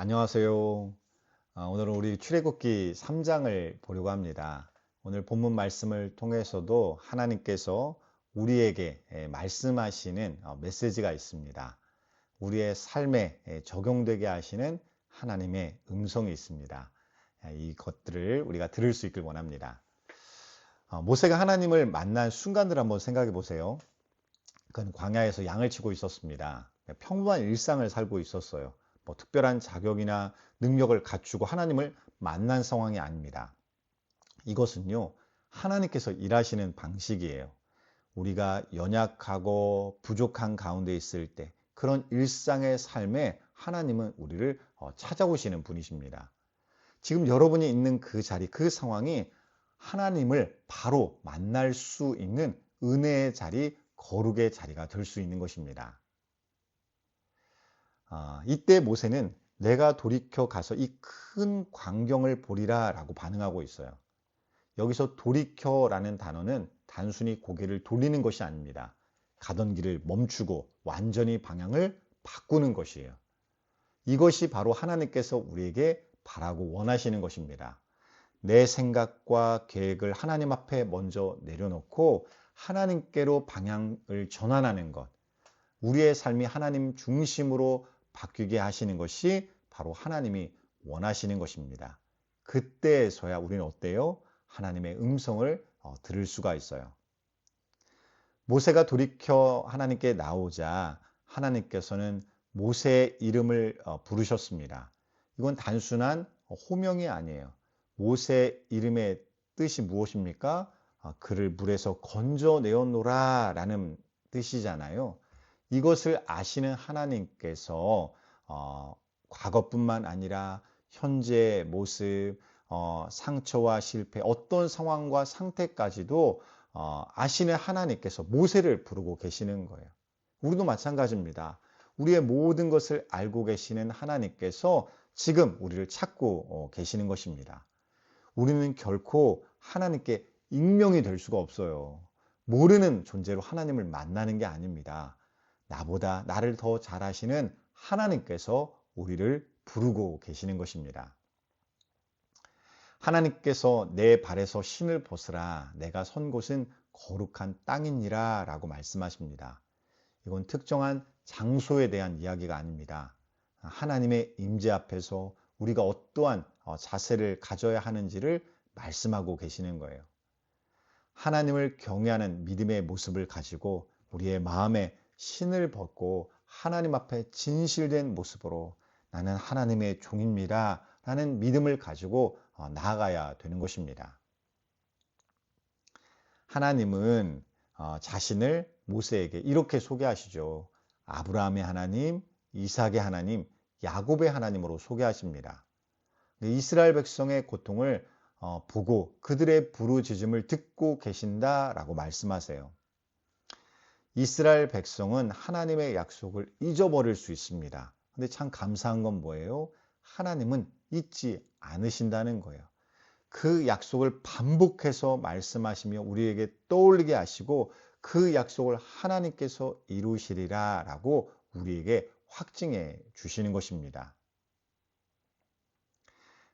안녕하세요. 오늘은 우리 출애굽기 3장을 보려고 합니다. 오늘 본문 말씀을 통해서도 하나님께서 우리에게 말씀하시는 메시지가 있습니다. 우리의 삶에 적용되게 하시는 하나님의 음성이 있습니다. 이것들을 우리가 들을 수 있길 원합니다. 모세가 하나님을 만난 순간을 한번 생각해 보세요. 그는 광야에서 양을 치고 있었습니다. 평범한 일상을 살고 있었어요. 특별한 자격이나 능력을 갖추고 하나님을 만난 상황이 아닙니다. 이것은요, 하나님께서 일하시는 방식이에요. 우리가 연약하고 부족한 가운데 있을 때 그런 일상의 삶에 하나님은 우리를 찾아오시는 분이십니다. 지금 여러분이 있는 그 자리, 그 상황이 하나님을 바로 만날 수 있는 은혜의 자리, 거룩의 자리가 될 수 있는 것입니다. 이때 모세는 내가 돌이켜 가서 이 큰 광경을 보리라 라고 반응하고 있어요. 여기서 돌이켜라는 단어는 단순히 고개를 돌리는 것이 아닙니다. 가던 길을 멈추고 완전히 방향을 바꾸는 것이에요. 이것이 바로 하나님께서 우리에게 바라고 원하시는 것입니다. 내 생각과 계획을 하나님 앞에 먼저 내려놓고 하나님께로 방향을 전환하는 것. 우리의 삶이 하나님 중심으로 바뀌게 하시는 것이 바로 하나님이 원하시는 것입니다. 그때에서야 우리는 어때요? 하나님의 음성을 들을 수가 있어요. 모세가 돌이켜 하나님께 나오자 하나님께서는 모세의 이름을 부르셨습니다. 이건 단순한 호명이 아니에요. 모세의 이름의 뜻이 무엇입니까? 그를 물에서 건져내었노라 라는 뜻이잖아요. 이것을 아시는 하나님께서 과거뿐만 아니라 현재의 모습, 상처와 실패, 어떤 상황과 상태까지도 아시는 하나님께서 모세를 부르고 계시는 거예요. 우리도 마찬가지입니다. 우리의 모든 것을 알고 계시는 하나님께서 지금 우리를 찾고 계시는 것입니다. 우리는 결코 하나님께 익명이 될 수가 없어요. 모르는 존재로 하나님을 만나는 게 아닙니다. 나보다 나를 더 잘 아시는 하나님께서 우리를 부르고 계시는 것입니다. 하나님께서 내 발에서 신을 벗으라 내가 선 곳은 거룩한 땅이니라 라고 말씀하십니다. 이건 특정한 장소에 대한 이야기가 아닙니다. 하나님의 임재 앞에서 우리가 어떠한 자세를 가져야 하는지를 말씀하고 계시는 거예요. 하나님을 경외하는 믿음의 모습을 가지고 우리의 마음에 신을 벗고 하나님 앞에 진실된 모습으로 나는 하나님의 종입니다 라는 믿음을 가지고 나아가야 되는 것입니다. 하나님은 자신을 모세에게 이렇게 소개하시죠. 아브라함의 하나님, 이삭의 하나님, 야곱의 하나님으로 소개하십니다. 이스라엘 백성의 고통을 보고 그들의 부르짖음을 듣고 계신다라고 말씀하세요. 이스라엘 백성은 하나님의 약속을 잊어버릴 수 있습니다. 근데 참 감사한 건 뭐예요? 하나님은 잊지 않으신다는 거예요. 그 약속을 반복해서 말씀하시며 우리에게 떠올리게 하시고 그 약속을 하나님께서 이루시리라 라고 우리에게 확증해 주시는 것입니다.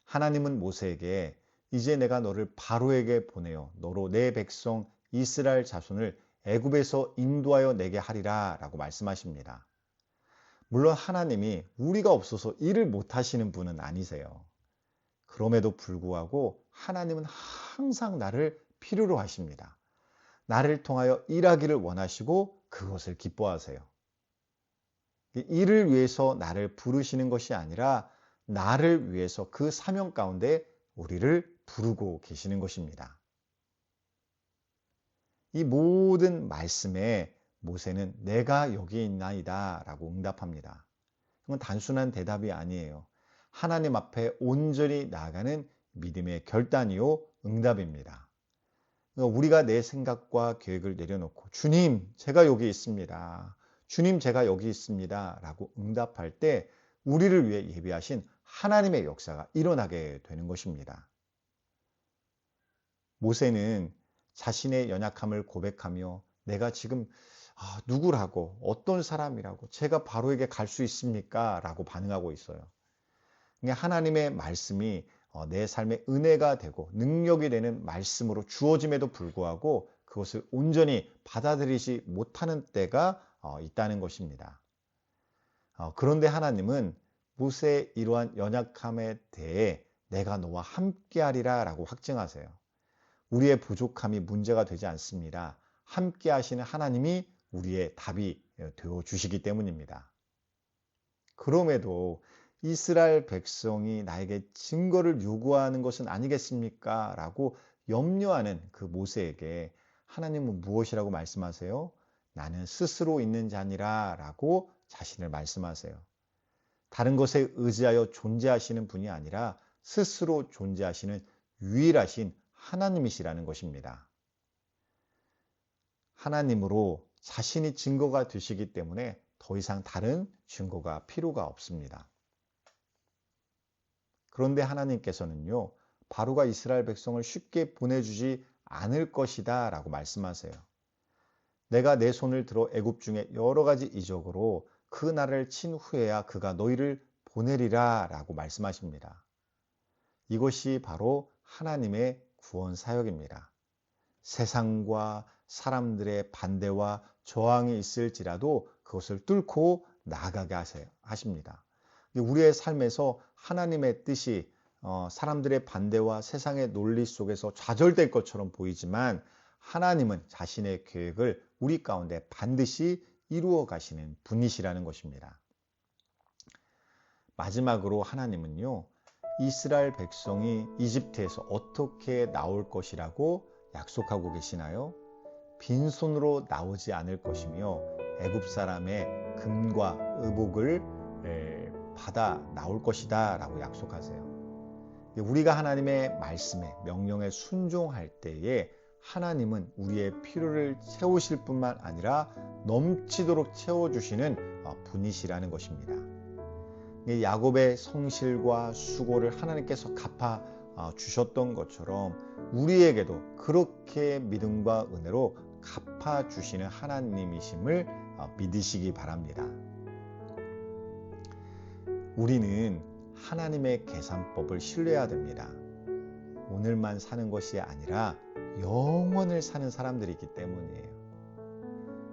하나님은 모세에게 이제 내가 너를 바로에게 보내어 너로 내 백성 이스라엘 자손을 애굽에서 인도하여 내게 하리라 라고 말씀하십니다. 물론 하나님이 우리가 없어서 일을 못하시는 분은 아니세요. 그럼에도 불구하고 하나님은 항상 나를 필요로 하십니다. 나를 통하여 일하기를 원하시고 그것을 기뻐하세요. 일을 위해서 나를 부르시는 것이 아니라 나를 위해서 그 사명 가운데 우리를 부르고 계시는 것입니다. 이 모든 말씀에 모세는 내가 여기 있나이다 라고 응답합니다. 이건 단순한 대답이 아니에요. 하나님 앞에 온전히 나아가는 믿음의 결단이요 응답입니다. 우리가 내 생각과 계획을 내려놓고 주님 제가 여기 있습니다. 주님 제가 여기 있습니다 라고 응답할 때 우리를 위해 예비하신 하나님의 역사가 일어나게 되는 것입니다. 모세는 자신의 연약함을 고백하며 내가 지금 누구라고 어떤 사람이라고 제가 바로에게 갈 수 있습니까? 라고 반응하고 있어요. 하나님의 말씀이 내 삶의 은혜가 되고 능력이 되는 말씀으로 주어짐에도 불구하고 그것을 온전히 받아들이지 못하는 때가 있다는 것입니다. 그런데 하나님은 모세의 이러한 연약함에 대해 내가 너와 함께하리라 라고 확증하세요. 우리의 부족함이 문제가 되지 않습니다. 함께 하시는 하나님이 우리의 답이 되어 주시기 때문입니다. 그럼에도 이스라엘 백성이 나에게 증거를 요구하는 것은 아니겠습니까? 라고 염려하는 그 모세에게 하나님은 무엇이라고 말씀하세요? 나는 스스로 있는 자니라 라고 자신을 말씀하세요. 다른 것에 의지하여 존재하시는 분이 아니라 스스로 존재하시는 유일하신 하나님이시라는 것입니다. 하나님으로 자신이 증거가 되시기 때문에 더 이상 다른 증거가 필요가 없습니다. 그런데 하나님께서는요, 바로가 이스라엘 백성을 쉽게 보내주지 않을 것이다 라고 말씀하세요. 내가 내 손을 들어 애굽 중에 여러 가지 이적으로 그 나라를 친 후에야 그가 너희를 보내리라 라고 말씀하십니다. 이것이 바로 하나님의 구원 사역입니다. 세상과 사람들의 반대와 저항이 있을지라도 그것을 뚫고 나아가게 하십니다. 우리의 삶에서 하나님의 뜻이 사람들의 반대와 세상의 논리 속에서 좌절될 것처럼 보이지만 하나님은 자신의 계획을 우리 가운데 반드시 이루어 가시는 분이시라는 것입니다. 마지막으로 하나님은요, 이스라엘 백성이 이집트에서 어떻게 나올 것이라고 약속하고 계시나요? 빈손으로 나오지 않을 것이며 애굽 사람의 금과 의복을 받아 나올 것이다 라고 약속하세요. 우리가 하나님의 말씀에 명령에 순종할 때에 하나님은 우리의 필요를 채우실 뿐만 아니라 넘치도록 채워주시는 분이시라는 것입니다. 야곱의 성실과 수고를 하나님께서 갚아 주셨던 것처럼 우리에게도 그렇게 믿음과 은혜로 갚아 주시는 하나님이심을 믿으시기 바랍니다. 우리는 하나님의 계산법을 신뢰해야 됩니다. 오늘만 사는 것이 아니라 영원을 사는 사람들이기 때문이에요.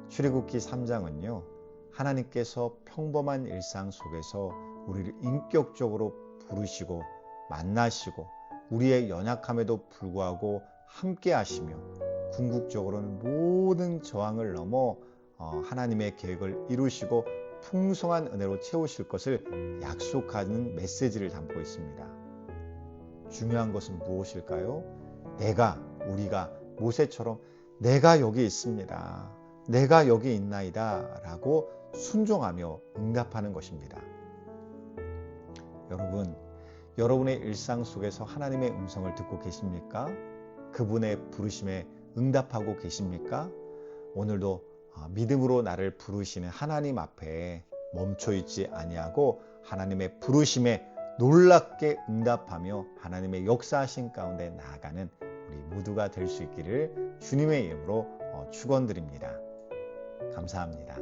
출애굽기 3장은요, 하나님께서 평범한 일상 속에서 우리를 인격적으로 부르시고 만나시고 우리의 연약함에도 불구하고 함께 하시며 궁극적으로는 모든 저항을 넘어 하나님의 계획을 이루시고 풍성한 은혜로 채우실 것을 약속하는 메시지를 담고 있습니다. 중요한 것은 무엇일까요? 우리가 모세처럼 내가 여기 있습니다. 내가 여기 있나이다 라고 순종하며 응답하는 것입니다. 여러분의 일상 속에서 하나님의 음성을 듣고 계십니까? 그분의 부르심에 응답하고 계십니까? 오늘도 믿음으로 나를 부르시는 하나님 앞에 멈춰있지 아니하고 하나님의 부르심에 놀랍게 응답하며 하나님의 역사하신 가운데 나아가는 우리 모두가 될 수 있기를 주님의 이름으로 축원드립니다. 감사합니다.